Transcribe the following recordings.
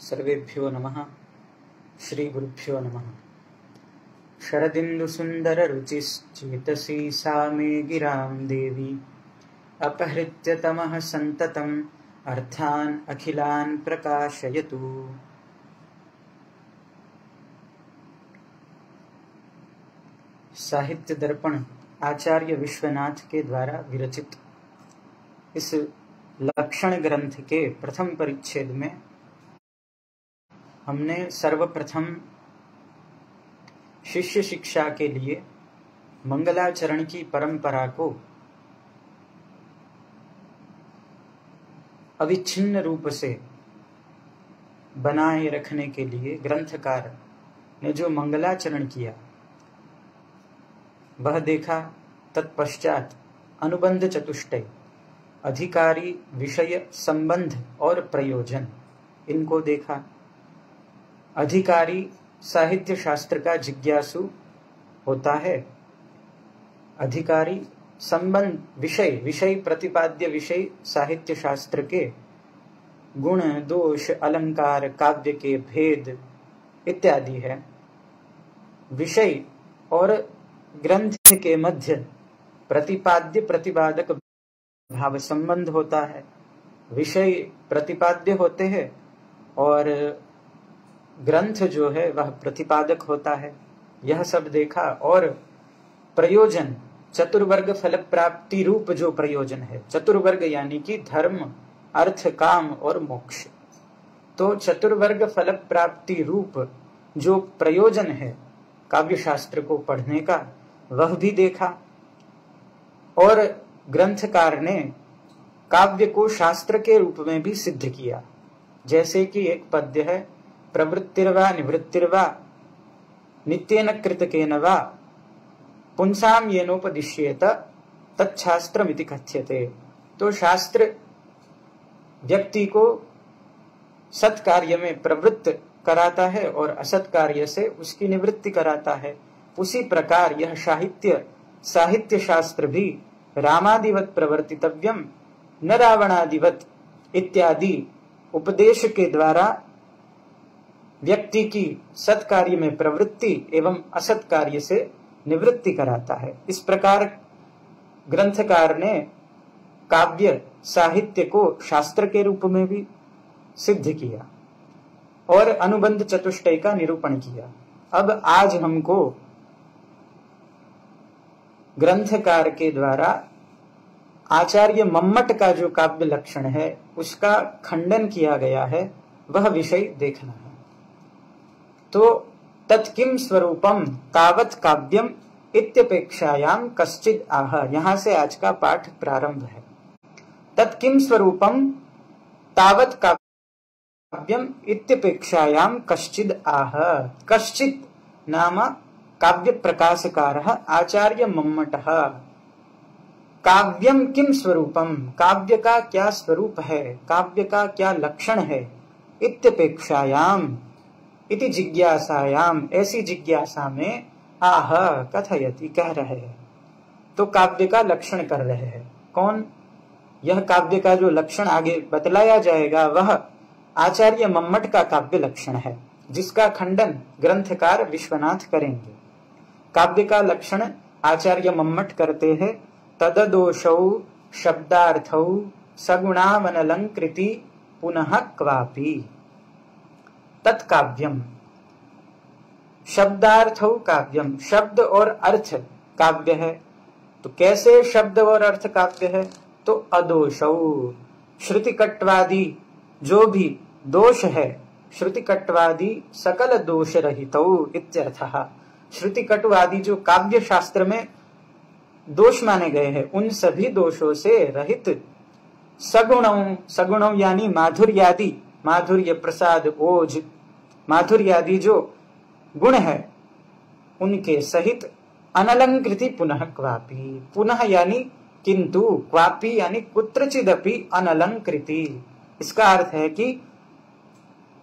सर्वेभ्यो नमः। श्री गुरुभ्यो नमः। शरदिन्दुसुन्दररुचिश्चेतसि सा मे गिरां देवी अपहृत्य तमः सन्ततम् अर्थान् अखिलान् प्रकाशयतु। साहित्य दर्पण आचार्य विश्वनाथ के द्वारा विरचित इस लक्षण ग्रंथ के प्रथम परिच्छेद में हमने सर्वप्रथम शिष्य शिक्षा के लिए मंगलाचरण की परंपरा को अविच्छिन्न रूप से बनाए रखने के लिए ग्रंथकार ने जो मंगलाचरण किया वह देखा। तत्पश्चात अनुबंध चतुष्टय, अधिकारी, विषय, संबंध और प्रयोजन, इनको देखा। अधिकारी साहित्य शास्त्र का जिज्ञासु होता है। अधिकारी संबंध, विषय प्रतिपाद्य विषय साहित्य शास्त्र के गुण, दोष, अलंकार, काव्य के भेद इत्यादि है। विषय और ग्रंथ के मध्य प्रतिपाद्य प्रतिपादक भाव संबंध होता है। विषय प्रतिपाद्य होते हैं और ग्रंथ जो है वह प्रतिपादक होता है। यह सब देखा। और प्रयोजन, चतुर्वर्ग फल प्राप्ति रूप जो प्रयोजन है, चतुर्वर्ग यानी कि धर्म, अर्थ, काम और मोक्ष, तो चतुर्वर्ग फल प्राप्ति रूप जो प्रयोजन है काव्य शास्त्र को पढ़ने का, वह भी देखा। और ग्रंथकार ने काव्य को शास्त्र के रूप में भी सिद्ध किया। जैसे कि एक पद्य है, प्रवृत्तिर्वा निवृत्तिर्वा नित्येन कृतकेन वा पुंसाम येनोपदिश्येत तच्छास्त्रमिति कथ्यते। तो शास्त्र व्यक्ति को सत्कार्य में प्रवृत्त कराता है और असत कार्य से उसकी निवृत्ति कराता है। उसी प्रकार यह साहित्य शास्त्र भी रामादिवत प्रवर्तितव्यम न रावणादिवत इत्यादि उपदेश के द्वारा व्यक्ति की सत्कार्य में प्रवृत्ति एवं असत कार्य से निवृत्ति कराता है। इस प्रकार ग्रंथकार ने काव्य साहित्य को शास्त्र के रूप में भी सिद्ध किया और अनुबंध चतुष्टय का निरूपण किया। अब आज हमको ग्रंथकार के द्वारा आचार्य मम्मट का जो काव्य लक्षण है उसका खंडन किया गया है, वह विषय देखना है। तो तत्किम स्वरूपम तावत काव्यम इत्यपेक्षायाम कश्चिद आह, यहां से आज का पाठ प्रारंभ है। तत्किम स्वरूपम तावत काव्यम इत्यपेक्षायाम कश्चिद आह। कश्चित नाम काव्य प्रकाशकारः आचार्य मम्मटः। काव्यम किम स्वरूपम, काव्य का क्या स्वरूप है, काव्य का क्या लक्षण है। इत्यपेक्षायाम, इति जिज्ञासायाम, ऐसी जिज्ञासा में आह कथयति, कह रहे हैं। तो काव्य का लक्षण कर रहे हैं। कौन? यह काव्य का जो लक्षण आगे बतलाया जाएगा वह आचार्य मम्मट का काव्य लक्षण है, जिसका खंडन ग्रंथकार विश्वनाथ करेंगे। काव्य का लक्षण आचार्य मम्मट करते हैं। तददोषौ शब्दार्थौ सगुणावनलंकृति पुनः क्वापि। तत्काव्यम, शब्दार्थौ काव्यम, शब्द और अर्थ काव्य है। तो कैसे शब्द और अर्थ काव्य है? तो अदोषौ, श्रुतिकट्वादी जो भी दोष है, श्रुतिकट्वादी सकल दोष रहितौ इत्यर्थः। श्रुतिकटुवादी जो काव्य शास्त्र में दोष माने गए हैं उन सभी दोषों से रहित, सगुणों, सगुणों यानी माधुर्यादि, माधुर्य, प्रसाद, ओज, माधुर्यादि जो गुण है उनके सहित, अनलंकृति पुनः क्वापि, पुनः यानी किंतु, क्वापि यानी कुत्रचिदपि अनलंकृति। इसका अर्थ है कि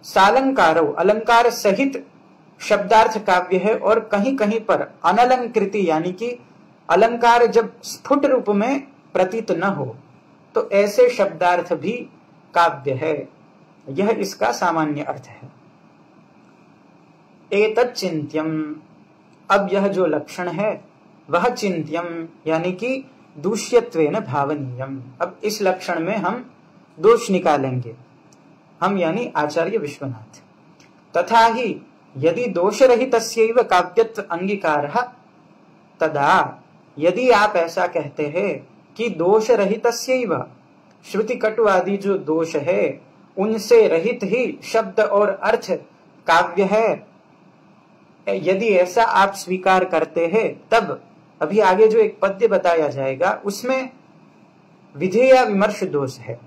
सालंकारो, अलंकार सहित शब्दार्थ काव्य है और कहीं कहीं पर अनलंकृति यानी कि अलंकार जब स्फुट रूप में प्रतीत न हो तो ऐसे शब्दार्थ भी काव्य है। यह इसका सामान्य अर्थ है। एतत् चिन्त्यम, अब यह जो लक्षण है वह चिन्त्यम यानी कि दूष्यत्वेन भावनीयम। अब इस लक्षण में हम दोष निकालेंगे, हम यानी आचार्य विश्वनाथ। तथा ही यदि दोषरहितस्यैव काव्यत्व अंगीकारः तदा, यदि आप ऐसा कहते हैं कि दोषरहितस्यैव, श्रुति कटु आदि जो दोष है उनसे रहित ही शब्द और अर्थ काव्य है, यदि ऐसा आप स्वीकार करते हैं तब अभी आगे जो एक पद्य बताया जाएगा उसमें विधेया विमर्श दोष है।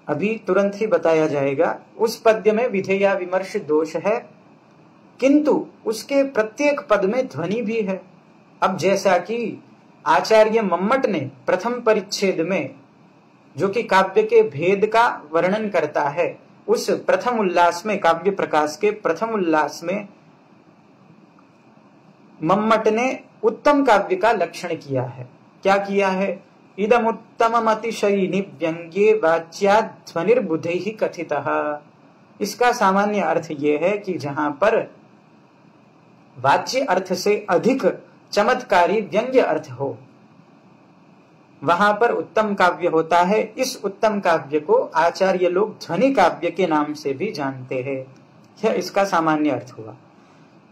अभी तुरंत ही बताया जाएगा, उस पद्य में विधेया विमर्श दोष है, किंतु उसके प्रत्येक पद में ध्वनि भी है। अब जैसा कि आचार्य मम्मट ने प्रथम परिच्छेद में, जो कि काव्य के भेद का वर्णन करता है, उस प्रथम उल्लास में, काव्य प्रकाश के प्रथम उल्लास में मम्मट ने उत्तम काव्य का लक्षण किया है। क्या किया है? इदम उत्तमम अतिशयिनी व्यंग्ये वाच्यात् ध्वनिर्बुधैः कथितः। इसका सामान्य अर्थ यह है कि जहां पर वाच्य अर्थ से अधिक चमत्कारी व्यंग्य अर्थ हो वहां पर उत्तम काव्य होता है। इस उत्तम काव्य को आचार्य लोग ध्वनि काव्य के नाम से भी जानते हैं। यह इसका सामान्य अर्थ हुआ।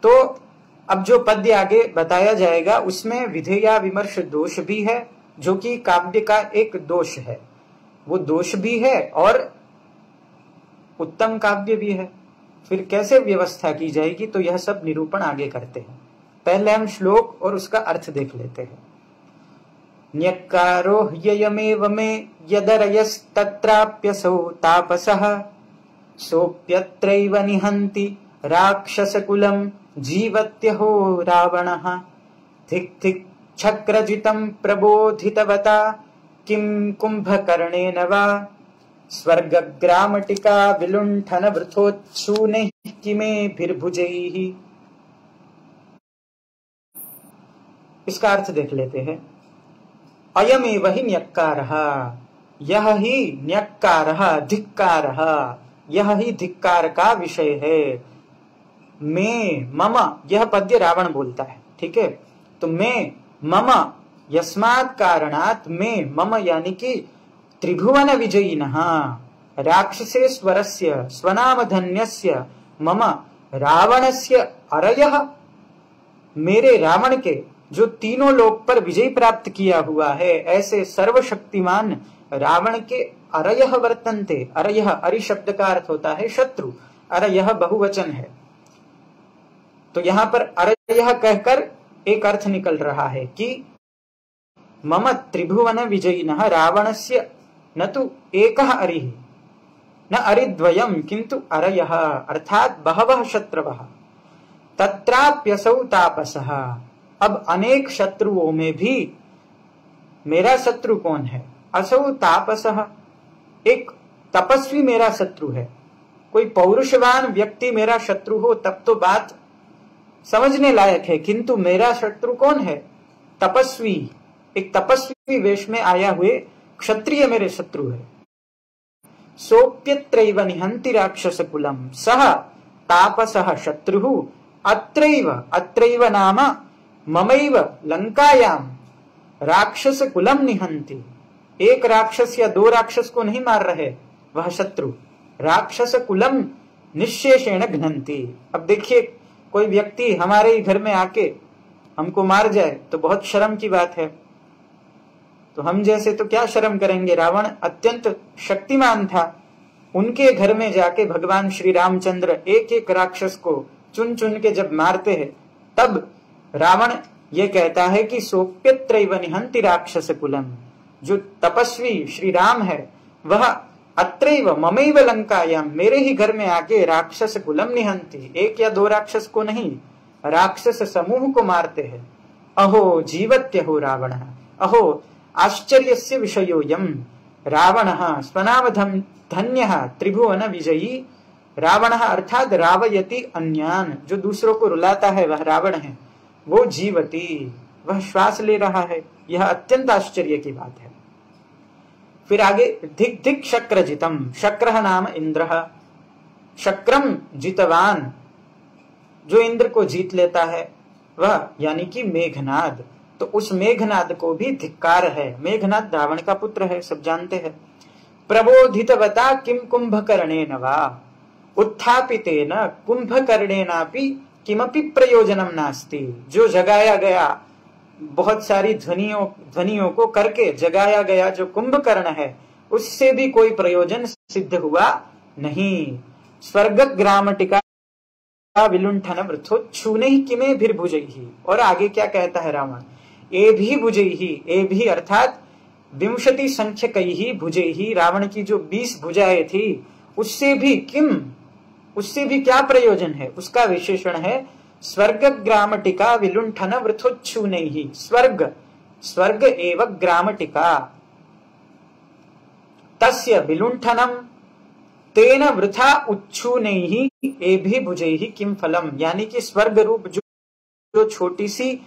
तो अब जो पद्य आगे बताया जाएगा उसमें विधेया विमर्श दोष भी है, जो कि काव्य का एक दोष है, वो दोष भी है और उत्तम काव्य भी है। फिर कैसे व्यवस्था की जाएगी तो यह सब निरूपण आगे करते हैं। पहले हम श्लोक और उसका अर्थ देख लेते हैं। न्यक्कारो ह्ययमेव मे यदरयस्तत्राप्यसौ तापसः सोऽप्यत्रैव निहन्ति राक्षसकुलं जीवत्यहो रावणः धिक् धिक् चक्रजितं प्रबोधितवता किं कुम्भकर्णेन वा स्वर्गग्रामटिका विलुण्ठन वृथोत्सूनैः किमेभिर्भुजैः। इसका अर्थ देख लेते हैं। अयमेव हि न्यक्कारः, यह ही न्यक्कारः, धिक्कारः, यह ही धिक्कार का विषय है। मैं मम, यह पद्य रावण बोलता है, ठीक है। तो मैं मम यस्मात् कारणात्, मैं मम यानी कि त्रिभुवन विजयिनः राक्षसे स्वरस्य स्वनामधन्यस्य मम रावणस्य अरयः, मेरे रावण के जो तीनों लोक पर विजय प्राप्त किया हुआ है ऐसे सर्वशक्तिमान रावण के अरयः वर्तन्ते। अरयः, अरि शब्द का अर्थ होता है शत्रु, अरयः बहुवचन है। तो यहां पर अरयः कहकर एक अर्थ निकल रहा है कि मम त्रिभुवन विजयिनः रावणस्य न तु एकः अरिः न अरिद्वयम् किंतु अरयः, अर्थात बहवः शत्रवः। तत्राप्यसौ तापसः, अब अनेक शत्रुओं में भी मेरा शत्रु कौन है? असौ तापसः, एक तपस्वी मेरा शत्रु है। कोई पौरुषवान व्यक्ति मेरा शत्रु हो तब तो बात समझने लायक है, किंतु मेरा शत्रु कौन है? तपस्वी, एक तपस्वी वेश में आया हुए क्षत्रिय मेरे शत्रु है। सोप्यत्रैव निहन्ति राक्षसकुलम्, सः तापसः शत्रुः अत्रैव, अत्रैव नाम ममैव लंकायाम राक्षस कुलम निहन्ति, एक राक्षस या दो राक्षस को नहीं मार रहे वह शत्रु, राक्षस कुलम निश्शेषेण घ्नन्ति। अब देखिए, कोई व्यक्ति हमारे ही घर में आके हमको मार जाए तो बहुत शर्म की बात है। तो हम जैसे तो क्या शर्म करेंगे। रावण अत्यंत शक्तिमान था, उनके घर में जाके भगवान श्री रामचंद्र एक एक राक्षस को चुन चुन के जब मारते हैं तब रावण ये कहता है कि सोप्यत्रैव निहन्ति राक्षस कुलम, जो तपस्वी श्री राम है वह अत्रैव ममैव लंकायाम, मेरे ही घर में आके राक्षस कुलम निहन्ति, एक या दो राक्षस को नहीं राक्षस समूह को मारते हैं। अहो जीवत्यहो रावणः, अहो आश्चर्यस्य विषयोऽयम् रावणः स्वनामधं धन्यः त्रिभुवन विजयी। रावणः अर्थात रावयति अन्यान, जो दूसरों को रुलाता है वह रावण है। वो जीवती, वह श्वास ले रहा है। यह अत्यंत आश्चर्य की बात है। फिर आगे धिक धिक शक्रजितम, शक्रः नाम इंद्रः, शक्रम जितवान, जो इंद्र को जीत लेता है वह यानी कि मेघनाद, तो उस मेघनाद को भी धिक्कार है। मेघनाद रावण का पुत्र है, सब जानते हैं। प्रबोधितवता किम कुंभकर्णेन वा, उत्थापितेन कुंभकर्णेनापि किमपि प्रयोजनम नास्ति, जो जगाया गया बहुत सारी ध्वनियों को करके जगाया गया जो कुंभकर्ण है, उससे भी कोई प्रयोजन सिद्ध हुआ नहीं। स्वर्ग ग्रामटिका विलुंठन वृथोच्छूने ही किमे भीर भुजैहि, और आगे क्या कहता है रावण, ए भी भुजैहि, ए भी अर्थात 20 संख्यकैहि भुजैहि, रावण की जो 20 भुजाएं थी उससे भी किम, उससे भी क्या प्रयोजन है, उसका विशेषण है स्वर्ग ग्रामटिका विलुंठन वृथोच्छूने ही, स्वर्ग स्वर्ग एव ग्रामटिका तस्य विलुंठनम तेन वृथा उच्छूनैहि एभि भुजैहि किम फलम, यानी कि स्वर्ग रूप जो छोटी सी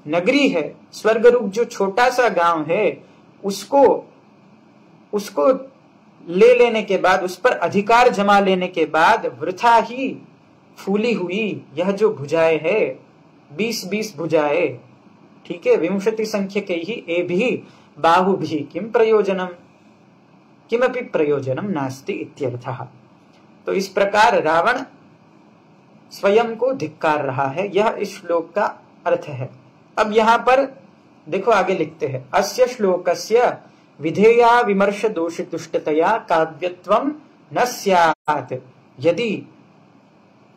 नगरी है, स्वर्ग रूप जो छोटा सा गांव है, उसको ले लेने के बाद, उस पर अधिकार जमा लेने के बाद वृथा ही फूली हुई यह जो भुजाएं है, 20 भुजाएं, ठीक है, 20 संख्यक ही एभि बाहुभि किम प्रयोजनम, किमपि प्रयोजनम नास्ति इत्यर्थः। तो इस प्रकार रावण स्वयं को धिक्कार रहा है, यह इस श्लोक का अर्थ है। अब यहां पर देखो आगे लिखते हैं, अस्य श्लोकस्य विधेया विमर्श दोष तुष्टतया काव्यत्वम न स्यात्, यदि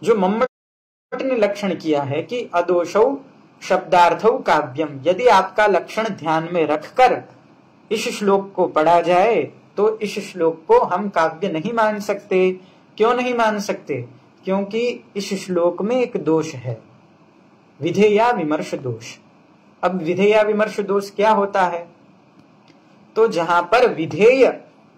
जो मम्मट ने लक्षण किया है कि अदोषौ शब्दार्थौ काव्यम, यदि आपका लक्षण ध्यान में रखकर इस श्लोक को पढ़ा जाए तो इस श्लोक को हम काव्य नहीं मान सकते। क्यों नहीं मान सकते? क्योंकि इस श्लोक में एक दोष है, विधेया विमर्श दोष। अब विधेया विमर्श दोष क्या होता है? तो जहां पर विधेय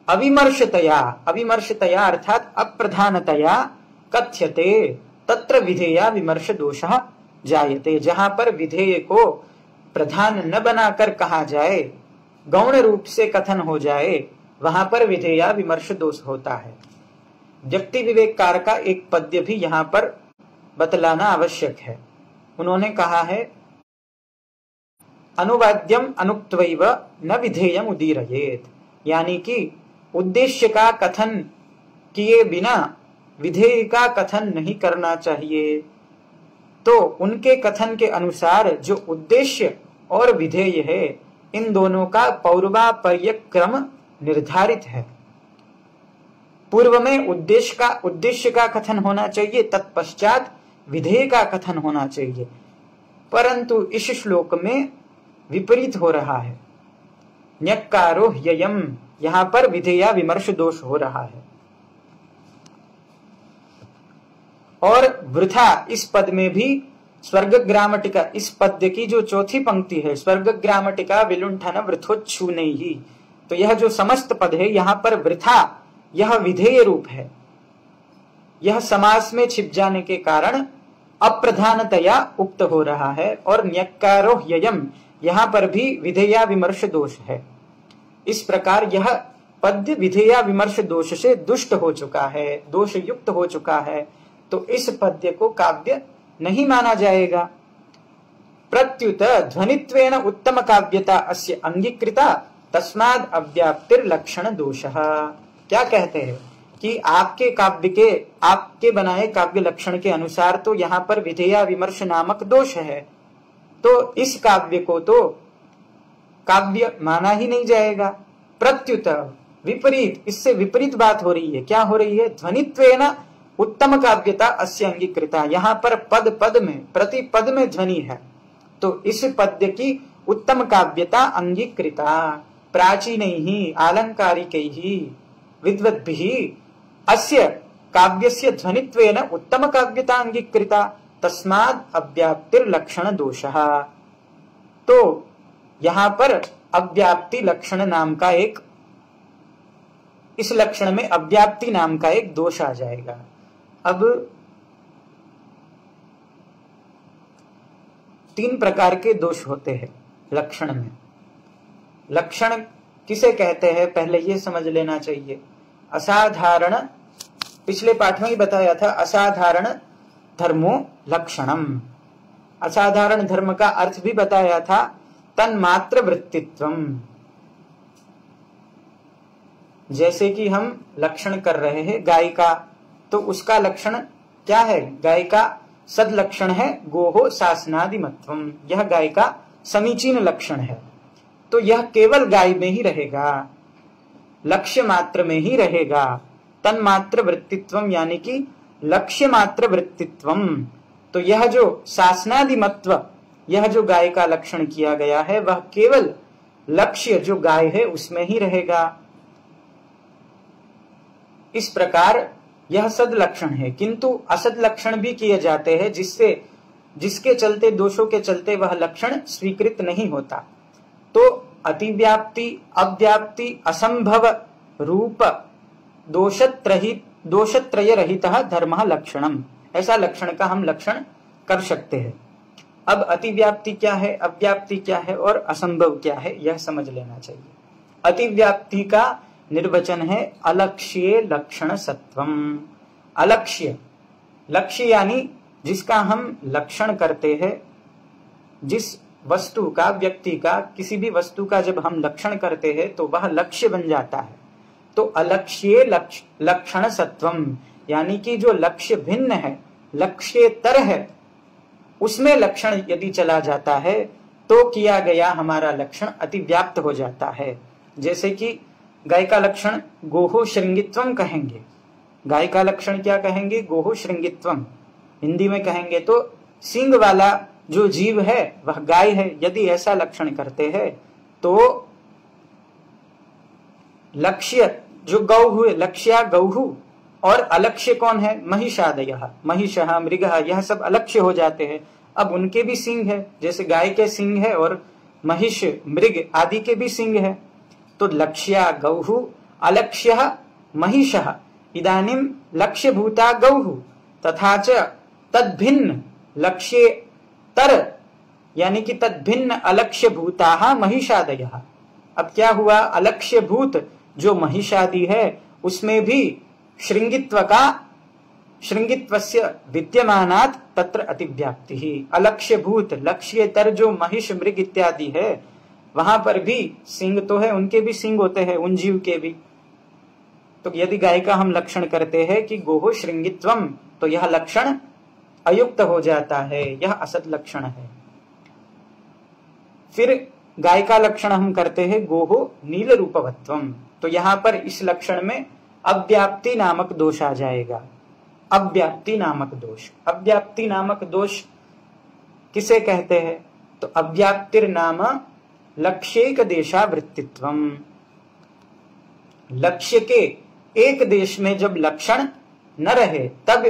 अविमर्शतया, अविमर्शतया अर्थात अप्रधानतया कथ्यते तत्र विधेया विमर्श दोषः जायते, जहां पर विधेय को प्रधान न बनाकर कहा जाए, गौण रूप से कथन हो जाए, वहां पर विधेया विमर्श दोष होता है। व्यक्ति विवेककार का एक पद्य भी यहां पर बतलाना आवश्यक है। उन्होंने कहा है, अनुवाद्यम अनुक्त्वैव न विधेयम उदीरयेत, यानी कि उद्देश्य का कथन किए बिना विधेय का कथन नहीं करना चाहिए। तो उनके कथन के अनुसार जो उद्देश्य और विधेय है, इन दोनों का पौर्वापर्य क्रम निर्धारित है। पूर्व में उद्देश्य का कथन होना चाहिए, तत्पश्चात विधेय का कथन होना चाहिए, परंतु इस श्लोक में विपरीत हो रहा है। न्यक्कारो ह्ययम्, यहां पर विधेया विमर्श दोष हो रहा है। और वृथा इस पद में भी स्वर्ग ग्रामटिका, इस पद्य की जो चौथी पंक्ति है, स्वर्ग ग्रामटिका विलुंठन वृथोच्छूनैहि, तो यह जो समस्त पद है यहां पर वृथा यह विधेय रूप है। यह समास में छिप जाने के कारण अप्रधानतया उक्त हो रहा है। और न्यक्कारो ह्ययम्, यहां पर भी विधेया विमर्श दोष है। इस प्रकार यह पद्य विधेया विमर्श दोष से दुष्ट हो चुका है, दोष युक्त हो चुका है, तो इस पद्य को काव्य नहीं माना जाएगा। प्रत्युत ध्वनित्वेन उत्तम काव्यता अस्य अंगीकृता तस्माद् अव्याप्तिर लक्षण दोषः। क्या कहते हैं कि आपके काव्य के, आपके बनाए काव्य लक्षण के अनुसार तो यहाँ पर विधेया विमर्श नामक दोष है, तो इस काव्य को तो काव्य माना ही नहीं जाएगा। प्रत्युत विपरीत, इससे विपरीत बात हो रही है। क्या हो रही है? ध्वनित्वेन उत्तम काव्यता अस्य अंगीकृता, यहाँ पर पद पद में, प्रति पद में ध्वनि है, तो इस पद्य की उत्तम काव्यता अंगीकृता प्राचीनैहि आलंकारिकैहि विद्वद्भिः अस्य काव्यस्य ध्वनित्वेन उत्तम काव्यता अंगीकृता तस्माद् अव्याप्तिर लक्षण दोषः। तो यहाँ पर अव्याप्ति लक्षण नाम का एक, इस लक्षण में अव्याप्ति नाम का एक दोष आ जाएगा। अब 3 प्रकार के दोष होते हैं लक्षण में। लक्षण किसे कहते हैं, पहले ये समझ लेना चाहिए। असाधारण, पिछले पाठ में ही बताया था, असाधारण धर्मो लक्षणम। असाधारण धर्म का अर्थ भी बताया था, तन्मात्र वृत्तित्वम। जैसे कि हम लक्षण कर रहे हैं गाय का, तो उसका लक्षण क्या है? गाय का सद लक्षण है गोहो शासनादिमत्वम। यह गाय का समीचीन लक्षण है। तो यह केवल गाय में ही रहेगा, लक्ष्य मात्र में ही रहेगा। तन्मात्र वृत्तित्वम यानी कि लक्ष्य मात्र वृत्तित्वम। तो यह जो शासनादिमत्व, यह जो गाय का लक्षण किया गया है, वह केवल लक्ष्य जो गाय है उसमें ही रहेगा। इस प्रकार यह सद लक्षण है, किंतु असद लक्षण भी किए जाते हैं, जिसके चलते, दोषों के चलते वह लक्षण स्वीकृत नहीं होता। तो अतिव्याप्ति, अव्याप्ति, असंभव रूप दोषत्रय रहित धर्म लक्षणम, ऐसा लक्षण का हम लक्षण कर सकते हैं। अब अतिव्याप्ति क्या है, अव्याप्ति क्या है और असंभव क्या है, यह समझ लेना चाहिए। अतिव्याप्ति का निर्वचन है अलक्ष्ये लक्षण सत्वम। अलक्ष्य, लक्ष्य यानी जिसका हम लक्षण करते हैं, जिस वस्तु का, व्यक्ति का, किसी भी वस्तु का जब हम लक्षण करते हैं तो वह लक्ष्य बन जाता है। तो अलक्ष्ये लक्षण सत्वम यानी कि जो लक्ष्य भिन्न है, लक्ष्येतर है, उसमें लक्षण यदि चला जाता है तो किया गया हमारा लक्षण अतिव्याप्त हो जाता है। जैसे कि गाय का लक्षण गोहो श्रृंगित्वम कहेंगे। गाय का लक्षण क्या कहेंगे? गोहो श्रृंगित्वम। हिंदी में कहेंगे तो सींग वाला जो जीव है वह गाय है। यदि ऐसा लक्षण करते हैं तो लक्ष्य जो गौ हुए, लक्ष्या गौहु, और अलक्ष्य कौन है? महिषादयः, महिषः, मृगः, यह सब अलक्ष्य हो जाते हैं। अब उनके भी सिंग है, जैसे गाय के सिंग है और महिष, मृग आदि के भी सिंग है। तो लक्ष्या गौहु, अलक्ष्यः महिषः, इदानीं लक्ष्यभूता गौहु, तथा च तद्भिन्न लक्ष्येतर यानी कि तद्भिन्न अलक्ष्यभूताः महिषादयः। अब क्या हुआ? अलक्ष्यभूत जो महिषादि है उसमें भी श्रृंगित्वस्य विद्यमानात् तत्र अतिव्याप्ति ही। अलक्ष्यभूत, लक्ष्येतर जो महिष, मृग इत्यादि है, वहां पर भी सिंग तो है, उनके भी सिंग होते हैं, उन जीव के भी। तो यदि गाय का हम लक्षण करते हैं कि गोहो श्रृंगित्वम, तो यह लक्षण अयुक्त हो जाता है, यह असत लक्षण है। फिर गाय का लक्षण हम करते हैं गोहो नील रूपवत्वम, तो यहां पर इस लक्षण में अव्याप्ति नामक दोष आ जाएगा। अव्याप्ति नामक दोष, अव्याप्ति नामक दोष किसे कहते हैं? तो अव्याप्तिर नाम लक्ष्येक देशावृत्तित्वम। लक्ष्य के एक देश में जब लक्षण न रहे तब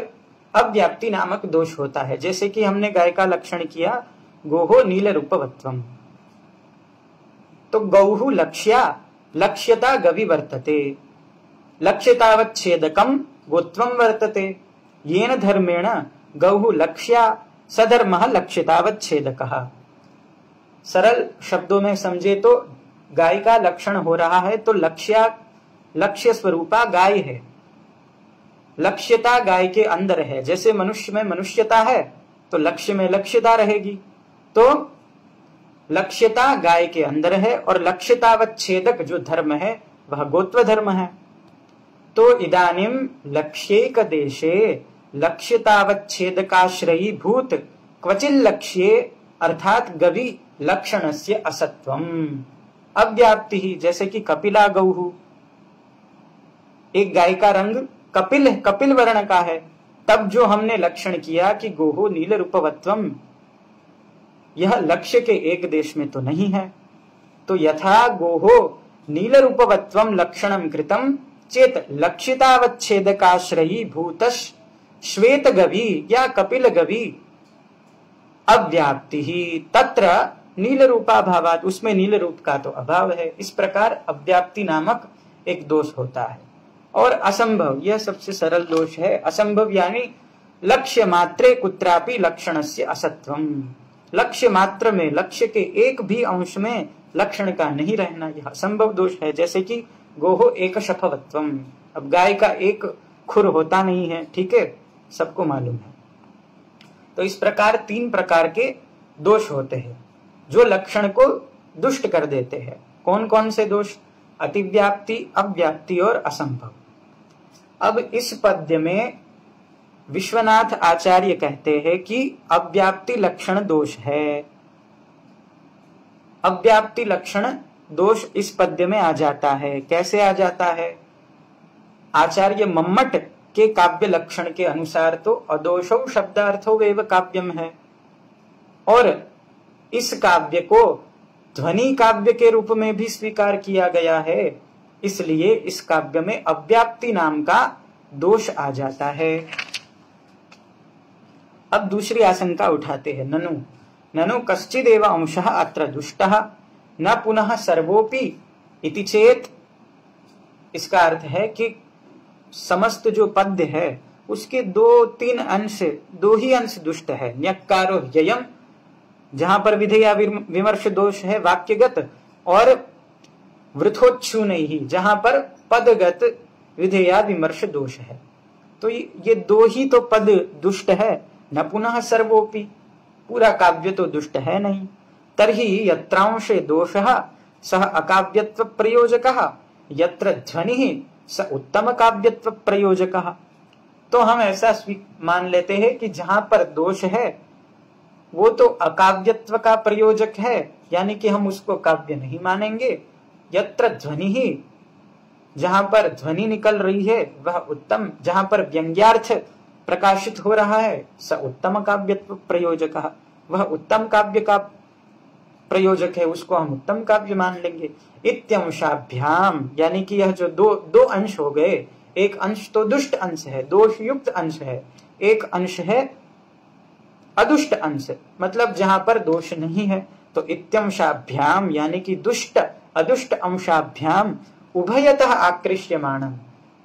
अव्याप्ति नामक दोष होता है। जैसे कि हमने गाय का लक्षण किया गोहो नील रूपवत्वम, तो गौहु लक्ष्या लक्ष्यता गवि वर्तते, लक्ष्यतावच्छेदकम गोत्वम वर्तते, येन धर्मेण गौहु लक्ष्या सधर्मः लक्ष्यतावच्छेदकः। सरल शब्दों में समझे तो गाय का लक्षण हो रहा है तो लक्ष्य स्वरूपा गाय है, लक्ष्यता गाय के अंदर है। जैसे मनुष्य में मनुष्यता है तो लक्ष्य में लक्ष्यता रहेगी, तो लक्ष्यता गाय के अंदर है और लक्ष्यतावच्छेदक जो धर्म है वह गोत्व धर्म है। तो इदानीम लक्ष्येक देशे लक्ष्यतावच्छेदकाश्रयी भूत क्वचिल लक्ष्ये अर्थात गवि लक्षणस्य असत्वम अव्याप्ति ही। जैसे कि कपिला गौहु, एक गाय का रंग कपिल वर्ण का है, तब जो हमने लक्षण किया कि गोहो नील रूपवत्वम, यह लक्ष्य के एक देश में तो नहीं है। तो यथा गोहो नील रूपवत्वम लक्षणम कृतम चेत लक्षितावच्छेदकाश्रयी भूतश श्वेत गवि या कपिल गवि अव्याप्ति ही तत्र नील रूपाभावात, उसमें नील रूप का तो अभाव है। इस प्रकार अव्याप्ति नामक एक दोष होता है। और असंभव, यह सबसे सरल दोष है। असंभव यानी लक्ष्य मात्रे कुत्रापि लक्षणस्य असत्वम, लक्ष्य मात्र में, लक्ष्य के एक भी अंश में लक्षण का नहीं रहना यह असंभव दोष है। जैसे कि गोहो एक शफवत्वम, अब गाय का एक खुर होता नहीं है, ठीक है, सबको मालूम है। तो इस प्रकार 3 प्रकार के दोष होते हैं जो लक्षण को दुष्ट कर देते हैं। कौन कौन से दोष? अतिव्याप्ति, अव्याप्ति और असंभव। अब इस पद्य में विश्वनाथ आचार्य कहते हैं कि अव्याप्ति लक्षण दोष है। अव्याप्ति लक्षण दोष इस पद्य में आ जाता है। कैसे आ जाता है? आचार्य मम्मट के काव्य लक्षण के अनुसार तो अदोषौ शब्दार्थो वेव काव्यम है, और इस काव्य को ध्वनि काव्य के रूप में भी स्वीकार किया गया है, इसलिए इस काव्य में अव्याप्ति नाम का दोष आ जाता है। अब दूसरी आशंका उठाते हैं, ननु ननु कश्चिदेव अंशः अत्र दुष्टः न पुनः सर्वोपि इति चेत। इसका अर्थ है कि समस्त जो पद्य है उसके 2-3 अंश, 2 ही अंश दुष्ट है। न्यक्कारो ह्ययम्, जहां पर विधेया विमर्श दोष है वाक्यगत, और वृथोच्छू नहीं, जहां पर पदगत विधेया विमर्श दोष है। तो ये 2 ही तो पद दुष्ट है। न पुनः सर्वोपि, पूरा काव्य तो दुष्ट है नहीं। तर्हि यत्रांशे दोषः सः अकाव्यत्व प्रयोजकः, यत्र ध्वनिः स उत्तम काव्यत्व प्रयोजकः। तो हम ऐसा मान लेते हैं कि जहां पर दोष है वो तो अकाव्यत्व का प्रयोजक है, यानी कि हम उसको काव्य नहीं मानेंगे। यत्र ध्वनि ही, जहां पर ध्वनि निकल रही है वह उत्तम, जहां पर व्यंग्यार्थ प्रकाशित हो रहा है, स उत्तम काव्यत्व प्रयोजकः, वह उत्तम काव्य का प्रयोजक है, उसको हम उत्तम काव्य मान लेंगे। इत्यंशाभ्याम, यानी कि यह जो दो अंश हो गए, एक अंश तो दुष्ट अंश है, दोष युक्त अंश है, एक अंश है अदुष्ट अंश, मतलब जहां पर दोष नहीं है। तो इत्यंशाभ्याम यानी कि दुष्ट अदुष्ट अंशाभ्याम उभयतः आकृष्यमाणम,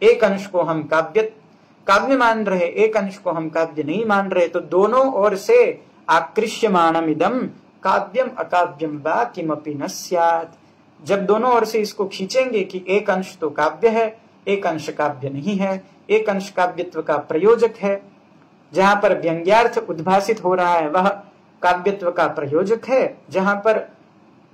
एक अंश को हम काव्य मान रहे, एक अंश को हम काव्य नहीं मान रहे, तो दोनों ओर से आकृष्यमाणम इदम काव्यम अकाव्यम वा किमपि न स्यात्। जब दोनों ओर से इसको खींचेंगे कि एक अंश तो काव्य है, एक अंश काव्य नहीं है, एक अंश काव्यत्व का प्रयोजक है, जहां पर व्यंग्यार्थ उद्भासित हो रहा है वह काव्यत्व का प्रयोजक है, जहां पर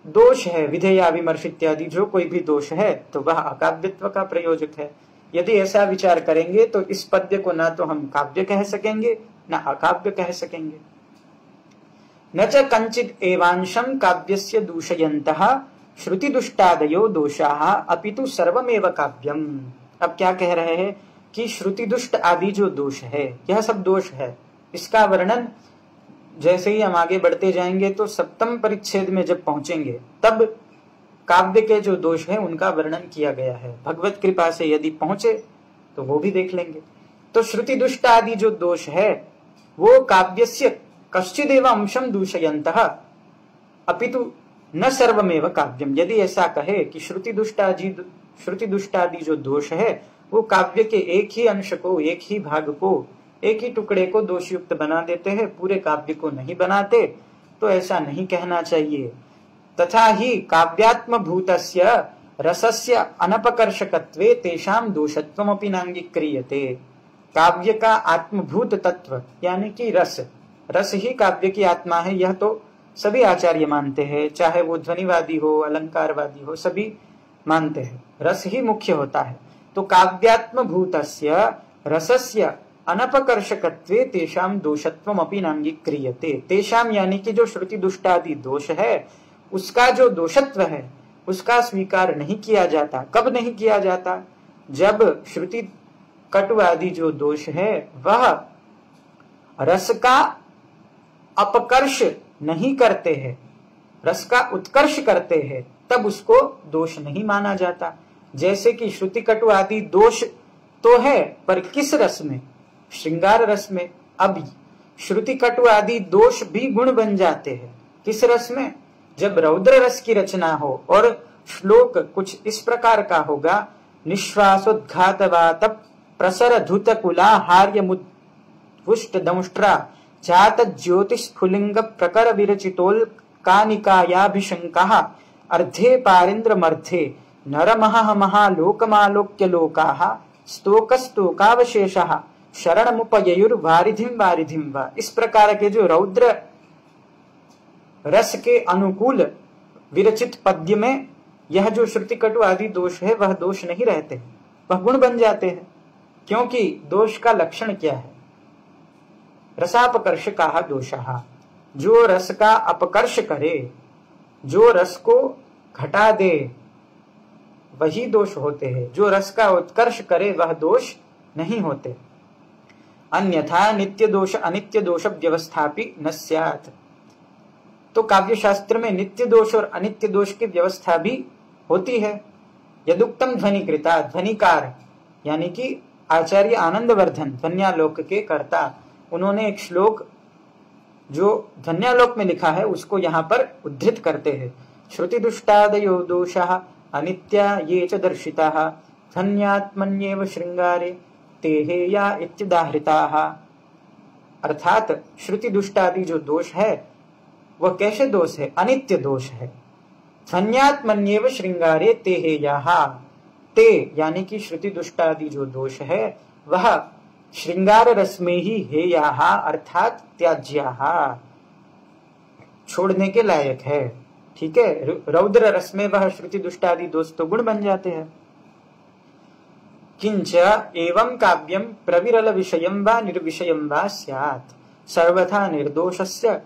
दोष है विधेया विमर्श इत्यादि जो कोई भी दोष है तो वह अकाव्यत्व का प्रयोजक है। यदि ऐसा विचार करेंगे तो इस पद्य को ना तो हम काव्य कह सकेंगे ना अकाव्य कह सकेंगे। न च कंचित एवांशम काव्यस्य दूषयन्तः श्रुति दुष्टादयो दोषाः अपितु सर्वमेव काव्यम। अब क्या कह रहे हैं कि श्रुति दुष्ट आदि जो दोष है यह सब दोष है। इसका वर्णन जैसे ही हम आगे बढ़ते जाएंगे तो 7वें परिच्छेद में जब पहुंचेंगे तब काव्य के जो दोष है उनका वर्णन किया गया है। भगवत कृपा से यदि पहुंचे तो वो भी देख लेंगे। तो श्रुति दुष्ट आदि जो दोष है वो काव्यस्य कश्चिदेव अंशम दूषयन्तः अपितु न सर्वमेव काव्यम। यदि ऐसा कहे कि श्रुति दुष्ट आदि जो दोष है वो काव्य के एक ही अंश को, एक ही भाग को, एक ही टुकड़े को दोषयुक्त बना देते हैं, पूरे काव्य को नहीं बनाते, तो ऐसा नहीं कहना चाहिए। तथा ही काव्यात्म भूतस्य रसस्य अनपकर्षकत्वे तेषां दोषत्वमपि नांगीक्रियते। काव्य का आत्मभूत तत्व यानी कि रस ही काव्य की आत्मा है, यह तो सभी आचार्य मानते हैं, चाहे वो ध्वनिवादी हो अलंकारवादी हो, सभी मानते हैं रस ही मुख्य होता है। तो काव्यात्म भूतस्य रसस्य अनपकर्षकत्वे तेषां दोषत्वमपि नांगीक्रियते। तेषां यानी कि जो श्रुति दुष्टादि दोष है उसका जो दोषत्व है उसका स्वीकार नहीं किया जाता। कब नहीं किया जाता? जब श्रुति कटु आदि जो दोष है वह रस का अपकर्ष नहीं करते हैं, रस का उत्कर्ष करते हैं, तब उसको दोष नहीं माना जाता। जैसे कि श्रुति कटु आदि दोष तो है पर किस रस में? श्रृंगार रस में। अब श्रुति कटु आदि दोष भी गुण बन जाते हैं किस रस में? जब रौद्र रस की रचना हो और श्लोक कुछ इस प्रकार का होगा, निश्वासोद्घातवात प्रसर धुत कुला हार्य मुष्ट दंष्ट्रा जात ज्योतिस्फुलिंग प्रकर विरचितोल कानिकायाभिशंका अर्धे पारिंद्र मर्थे नरमः महालोकमालोक्य लोकाः स्तोकस्तोकावशेषः शरणमुपययुर्वारिधिं वारिधिं वा। इस प्रकार के जो रौद्र रस के अनुकूल विरचित पद्य में यह जो श्रुति कटु आदि दोष है वह दोष नहीं रहते, वह गुण बन जाते हैं। क्योंकि दोष का लक्षण क्या है? रसापकर्षकाः दोषाः, जो रस का अपकर्ष करे, जो रस को घटा दे वही दोष होते हैं। जो रस का उत्कर्ष करे वह दोष नहीं होते। अन्यथा नित्य दोष अनित्य दोष व्यवस्थापि न स्यात्। तो काव्य शास्त्र में नित्य दोष और अनित्य दोष की व्यवस्था भी होती है। यदुक्तम ध्वनिकृता, ध्वनिकार यानी कि आचार्य आनंदवर्धन ध्वन्यालोक के कर्ता, उन्होंने एक श्लोक जो ध्वन्यालोक में लिखा है उसको यहाँ पर उद्धृत करते हैं। श्रुति दुष्टादयो दोषाः अनित्या ये च दर्शिताः ध्वन्यात्मन्येव श्रृंगारे तेहे या इत्युदाहृताः। अर्थात श्रुति दुष्टादि जो दोष है वह कैसे दोष है? अनित्य दोष है। ध्वन्यात्मन्येव श्रृंगारे तेहे याः, ते यानी कि श्रुति दुष्टादि जो दोष है वह श्रृंगार रस में ही हेयाः अर्थात त्याज्याः, छोड़ने के लायक है। ठीक है, रौद्र रस में वह श्रुति दुष्टादि दोष तो गुण बन जाते हैं। किंच एवं काव्यम प्रविरल विषयं वा निर्विषयं वा स्यात् सर्वथा निर्दोषस्य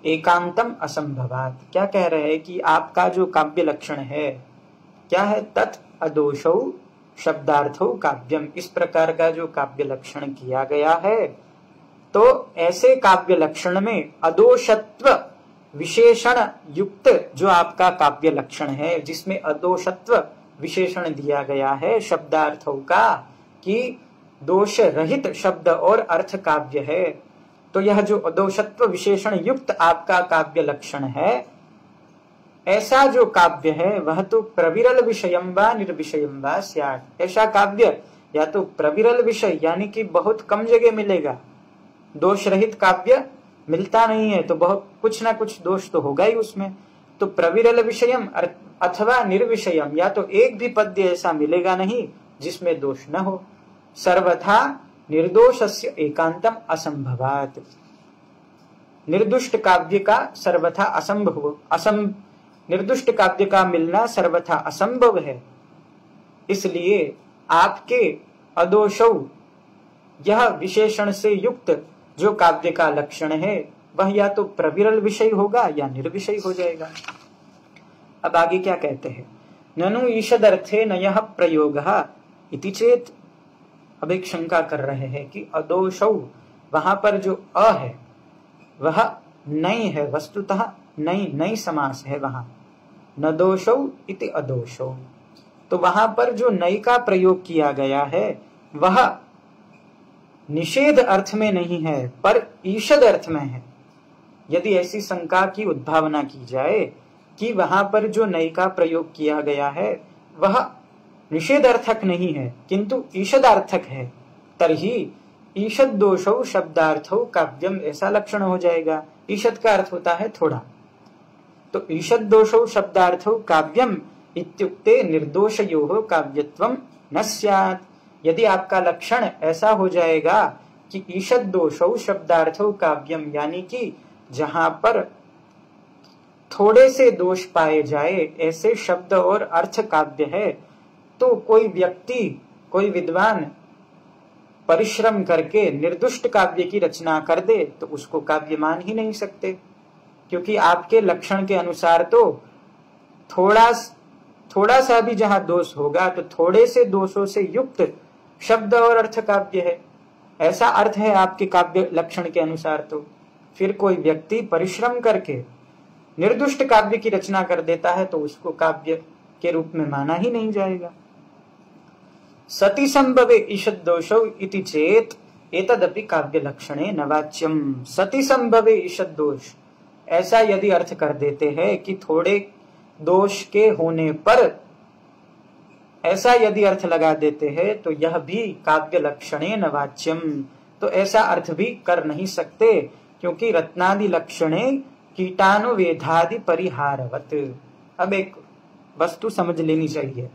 एकांतम असंभवात्। क्या कह रहे हैं कि आपका जो काव्य लक्षण है क्या है? तत् अदोषौ शब्दार्थौ काव्यम। इस प्रकार का जो काव्य लक्षण किया गया है तो ऐसे काव्य लक्षण में अदोषत्व विशेषण युक्त जो आपका काव्य लक्षण है, जिसमें अदोषत्व विशेषण दिया गया है शब्दार्थों का कि दोष रहित शब्द और अर्थ काव्य है, तो यह जो अदोषत्व विशेषण युक्त आपका काव्य लक्षण है, ऐसा जो काव्य है वह तो प्रविरल विषयं वा निर्विषयं वा स्यात्। ऐसा काव्य या तो प्रविरल विषय यानी कि बहुत कम जगह मिलेगा, दोष रहित काव्य मिलता नहीं है, तो बहुत कुछ ना कुछ दोष तो होगा ही उसमें। तो प्रविरल विषयम अथवा निर्विषयम, या तो एक भी पद्य ऐसा मिलेगा नहीं जिसमें दोष न हो। सर्वथा निर्दोषस्य एकांतम असंभवात्। निर्दुष्ट काव्य का सर्वथा असंभव, निर्दुष्ट काव्य का मिलना सर्वथा असंभव है। इसलिए आपके अदोषौ यह विशेषण से युक्त जो काव्य का लक्षण है वह या तो प्रविरल विषय होगा या निर्विषय हो जाएगा। अब आगे क्या कहते हैं? ननु ईषदर्थे न यह प्रयोगः इति चेत। अब एक शंका कर रहे हैं कि अदोषौ, वहां पर जो अ है वह नई है, वस्तुतः नई समास है वहां, न दोषौ इति अदोषौ। तो वहां पर जो नई का प्रयोग किया गया है वह निषेध अर्थ में नहीं है पर ईषद अर्थ में है। यदि ऐसी शंका की उद्भावना की जाए कि वहां पर जो नई का प्रयोग किया गया है वह निषेधार्थक नहीं है किंतु ईषदार्थक है, तरही ईषद दोषौ शब्दार्थौ काव्यम, ऐसा लक्षण हो जाएगा। ईषद का अर्थ होता है थोड़ा, तो ईषद दोषौ शब्दार्थौ काव्यम इत्युक्ते निर्दोषयोः काव्यत्वं न स्यात्। यदि आपका लक्षण ऐसा हो जाएगा कि ईषद दोषौ शब्दार्थौ काव्यम, यानी कि जहां पर थोड़े से दोष पाए जाए ऐसे शब्द और अर्थ काव्य है, तो कोई व्यक्ति, कोई विद्वान परिश्रम करके निर्दुष्ट काव्य की रचना कर दे तो उसको काव्य मान ही नहीं सकते, क्योंकि आपके लक्षण के अनुसार तो थोड़ा सा भी जहां दोष होगा तो थोड़े से दोषों से युक्त शब्द और अर्थ काव्य है, ऐसा अर्थ है आपके काव्य लक्षण के अनुसार। तो फिर कोई व्यक्ति परिश्रम करके निर्दुष्ट काव्य की रचना कर देता है तो उसको काव्य के रूप में माना ही नहीं जाएगा। सति संभवे ईषद दोषौ इति चेत एतदपि काव्य लक्षणे न वाच्यम। सति संभवे ईषद दोष, ऐसा यदि अर्थ कर देते हैं कि थोड़े दोष के होने पर, ऐसा यदि अर्थ लगा देते हैं तो यह भी काव्य लक्षणे न वाच्यम, तो ऐसा अर्थ भी कर नहीं सकते, क्योंकि रत्नादि लक्षणे कीटाणुवेधादि परिहारवत। अब एक वस्तु समझ लेनी चाहिए।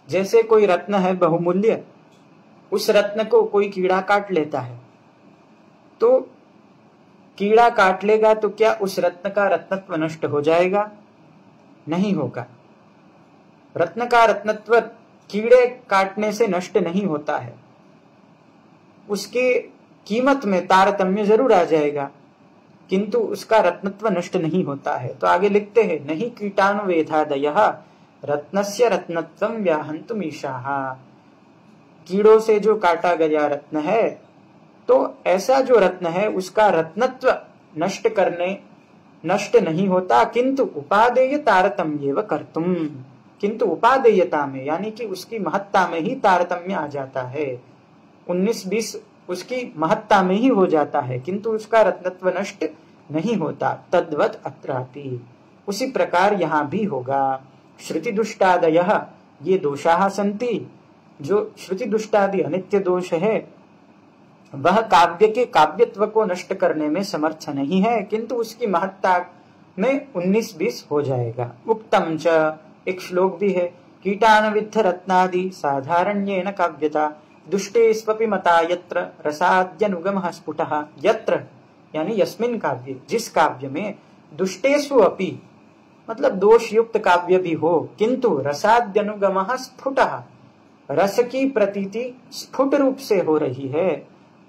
जैसे कोई रत्न है बहुमूल्य, उस रत्न को कोई कीड़ा काट लेता है, तो कीड़ा काट लेगा तो क्या उस रत्न का रत्नत्व नष्ट हो जाएगा? नहीं होगा। रत्न का रत्नत्व कीड़े काटने से नष्ट नहीं होता है, उसकी कीमत में तारतम्य जरूर आ जाएगा, किंतु उसका रत्नत्व नष्ट नहीं होता है। तो आगे लिखते हैं, नहीं कीटाणुवेधादयः रत्नस्य रत्नत्वं व्याहन्तुम ईशाः। कीड़ों से जो काटा गया रत्न है, तो ऐसा जो रत्न है उसका रत्नत्व नष्ट नहीं होता, किंतु उपादेय तारतम्येव कर्तुम, किंतु उपादेयता में यानी कि उसकी महत्ता में ही तारतम्य आ जाता है। 19-20 उसकी महत्ता में ही हो जाता है, किंतु उसका रत्नत्व नष्ट नहीं होता। तद्वत अत्रापि, उसी प्रकार यहाँ भी होगा। श्रुति दुष्टादयः ये दोषाः सन्ति, जो श्रुति दुष्टादि अनित्य दोष है वह काव्य के काव्यत्व को नष्ट करने में समर्थ नहीं है, किंतु उसकी महत्ता में 19-20 हो जाएगा। उक्तम च, एक श्लोक भी है, कीटाणविद्ध रत्नादि साधारण्येन काव्यता दुष्टेष्वपि मता यत्र रसाद्यनुगमः स्फुटः। यत्र यानी यस्मिन् काव्ये, जिस काव्य में दुष्टेषु अपि मतलब दोष युक्त काव्य भी हो, किंतु रसाद्यनुगमः स्फुटः, रस की प्रतीति स्फुट रूप से हो रही है,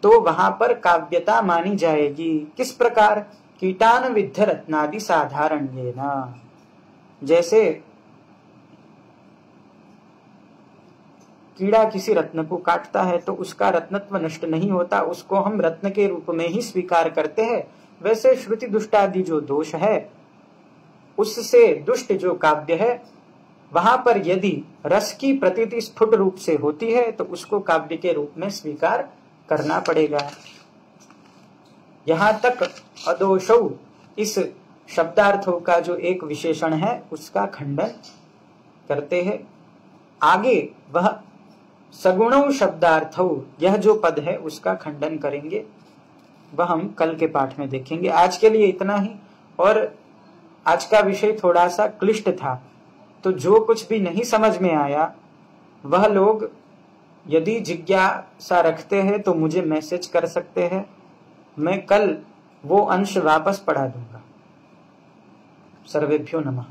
तो वहां पर काव्यता मानी जाएगी। किस प्रकार? कीटाणविद्ध रत्नादि साधारण्येन, जैसे कीड़ा किसी रत्न को काटता है तो उसका रत्नत्व नष्ट नहीं होता, उसको हम रत्न के रूप में ही स्वीकार करते हैं। वैसे श्रुति दुष्टादि जो दोष है, उससे दुष्ट जो काव्य है, वहां पर यदि रस की प्रतीति स्फुट रूप से होती है तो उसको काव्य के रूप में स्वीकार करना पड़ेगा। यहां तक अदोषौ इस शब्दार्थों का जो एक विशेषण है उसका खंडन करते हैं। आगे वह सगुणौ शब्दार्थौ, यह जो पद है उसका खंडन करेंगे, वह हम कल के पाठ में देखेंगे। आज के लिए इतना ही। और आज का विषय थोड़ा सा क्लिष्ट था, तो जो कुछ भी नहीं समझ में आया वह लोग यदि जिज्ञासा रखते हैं तो मुझे मैसेज कर सकते हैं, मैं कल वो अंश वापस पढ़ा दूंगा। सर्वेभ्यो नमः।